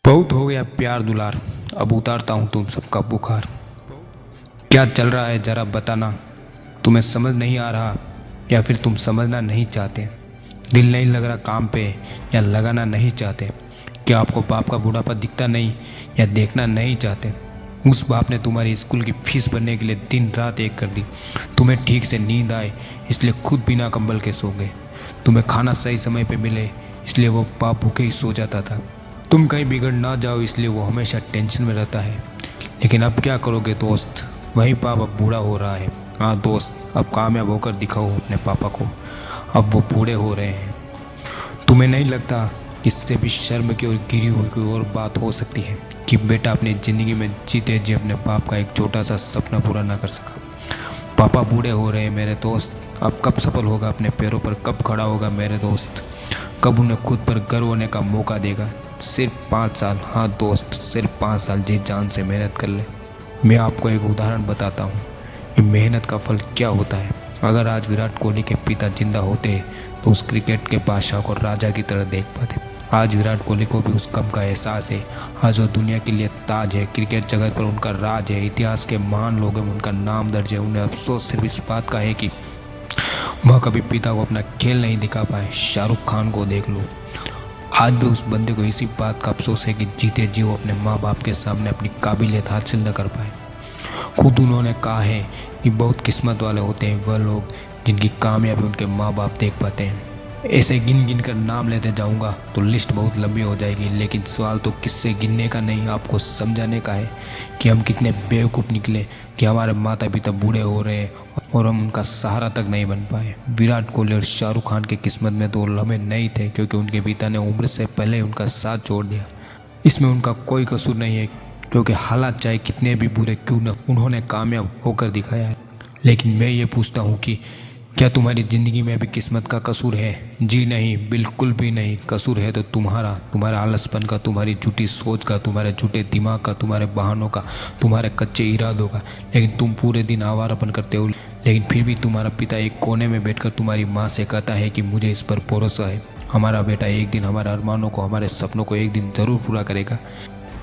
बहुत हो गया प्यार दुलार, अब उतारता हूँ तुम सबका बुखार। क्या चल रहा है जरा बताना, तुम्हें समझ नहीं आ रहा या फिर तुम समझना नहीं चाहते। दिल नहीं लग रहा काम पे या लगाना नहीं चाहते। क्या आपको बाप का बुढ़ापा दिखता नहीं या देखना नहीं चाहते। उस बाप ने तुम्हारी स्कूल की फीस भरने के लिए दिन रात एक कर दी। तुम्हें ठीक से नींद आए इसलिए खुद बिना कंबल के सो गए। तुम्हें खाना सही समय पे मिले इसलिए वो बाप भूखे ही सो जाता था। तुम कहीं बिगड़ ना जाओ इसलिए वो हमेशा टेंशन में रहता है। लेकिन अब क्या करोगे दोस्त, वही बाप अब बूढ़ा हो रहा है। हाँ दोस्त, अब कामयाब होकर दिखाओ अपने पापा को, अब वो बूढ़े हो रहे हैं। तुम्हें नहीं लगता इससे भी शर्म की और गिरी हुई कोई और बात हो सकती है कि बेटा अपनी ज़िंदगी में जीते जी अपने बाप का एक छोटा सा सपना पूरा ना कर सका। पापा बूढ़े हो रहे हैं मेरे दोस्त, अब कब सफल होगा अपने पैरों पर, कब खड़ा होगा मेरे दोस्त, कब उन्हें खुद पर गर्व होने का मौका देगा। सिर्फ 5 साल, हाँ दोस्त सिर्फ 5 साल जी जान से मेहनत कर ले। मैं आपको एक उदाहरण बताता हूँ कि मेहनत का फल क्या होता है। अगर आज विराट कोहली के पिता जिंदा होते तो उस क्रिकेट के बादशाह को राजा की तरह देख पाते। आज विराट कोहली को भी उस गम का एहसास है। आज वो दुनिया के लिए ताज है, क्रिकेट जगत पर उनका राज है, इतिहास के महान लोगों में उनका नाम दर्ज है। उन्हें अफसोस सिर्फ इस बात का है कि वह कभी पिता को अपना खेल नहीं दिखा पाए। शाहरुख खान को देख लो, आज भी उस बंदे को इसी बात का अफसोस है कि जीते जी वो अपने माँ बाप के सामने अपनी काबिलियत हासिल न कर पाए। खुद उन्होंने कहा है कि बहुत किस्मत वाले होते हैं वह लोग जिनकी कामयाबी उनके माँ बाप देख पाते हैं। ऐसे गिन गिन कर नाम लेते जाऊंगा तो लिस्ट बहुत लंबी हो जाएगी, लेकिन सवाल तो किससे गिनने का नहीं, आपको समझाने का है कि हम कितने बेवकूफ़ निकले कि हमारे माता पिता बूढ़े हो रहे हैं और हम उनका सहारा तक नहीं बन पाए। विराट कोहली और शाहरुख खान की किस्मत में तो लम्हे नहीं थे क्योंकि उनके पिता ने उम्र से पहले ही उनका साथ छोड़ दिया। इसमें उनका कोई कसूर नहीं है क्योंकि हालात चाहे कितने भी बुरे क्यों न, उन्होंने कामयाब होकर दिखाया है। लेकिन मैं ये पूछता हूँ कि क्या तुम्हारी ज़िंदगी में भी किस्मत का कसूर है? जी नहीं, बिल्कुल भी नहीं। कसूर है तो तुम्हारा आलसपन का, तुम्हारी झूठी सोच का, तुम्हारे झूठे दिमाग का, तुम्हारे बहानों का, तुम्हारे कच्चे इरादों का। लेकिन तुम पूरे दिन आवारापन करते हो, लेकिन फिर भी तुम्हारा पिता एक कोने में बैठकर तुम्हारी माँ से कहता है कि मुझे इस पर भरोसा है, हमारा बेटा एक दिन हमारे अरमानों को, हमारे सपनों को एक दिन ज़रूर पूरा करेगा।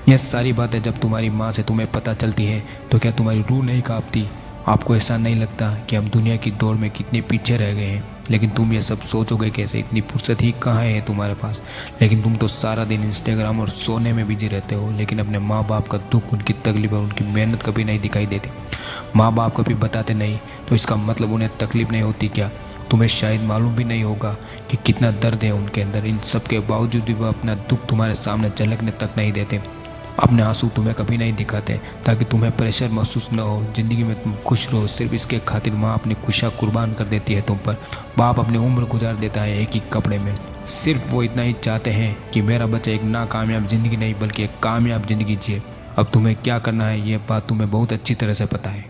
यह सारी बातें जब तुम्हारी माँ से तुम्हें पता चलती है तो क्या तुम्हारी रूह नहीं कांपती? आपको ऐसा नहीं लगता कि हम दुनिया की दौड़ में कितने पीछे रह गए हैं? लेकिन तुम ये सब सोचोगे कैसे, इतनी फुर्सत ही कहाँ है तुम्हारे पास। लेकिन तुम तो सारा दिन इंस्टाग्राम और सोने में बिजी रहते हो, लेकिन अपने माँ बाप का दुख, उनकी तकलीफ और उनकी मेहनत कभी नहीं दिखाई देती। माँ बाप कभी बताते नहीं तो इसका मतलब उन्हें तकलीफ नहीं होती क्या? तुम्हें शायद मालूम भी नहीं होगा कि कितना दर्द है उनके अंदर। इन सब के बावजूद भी वो अपना दुख तुम्हारे सामने झलकने तक नहीं देते। अपने आंसू तुम्हें कभी नहीं दिखाते ताकि तुम्हें प्रेशर महसूस न हो, ज़िंदगी में तुम खुश रहो। सिर्फ इसके खातिर माँ अपनी खुशियाँ कुर्बान कर देती है तुम पर। बाप अपनी उम्र गुजार देता है एक ही कपड़े में। सिर्फ वो इतना ही चाहते हैं कि मेरा बच्चा एक नाकामयाब ज़िंदगी नहीं बल्कि एक कामयाब ज़िंदगी जिए। अब तुम्हें क्या करना है ये बात तुम्हें बहुत अच्छी तरह से पता है।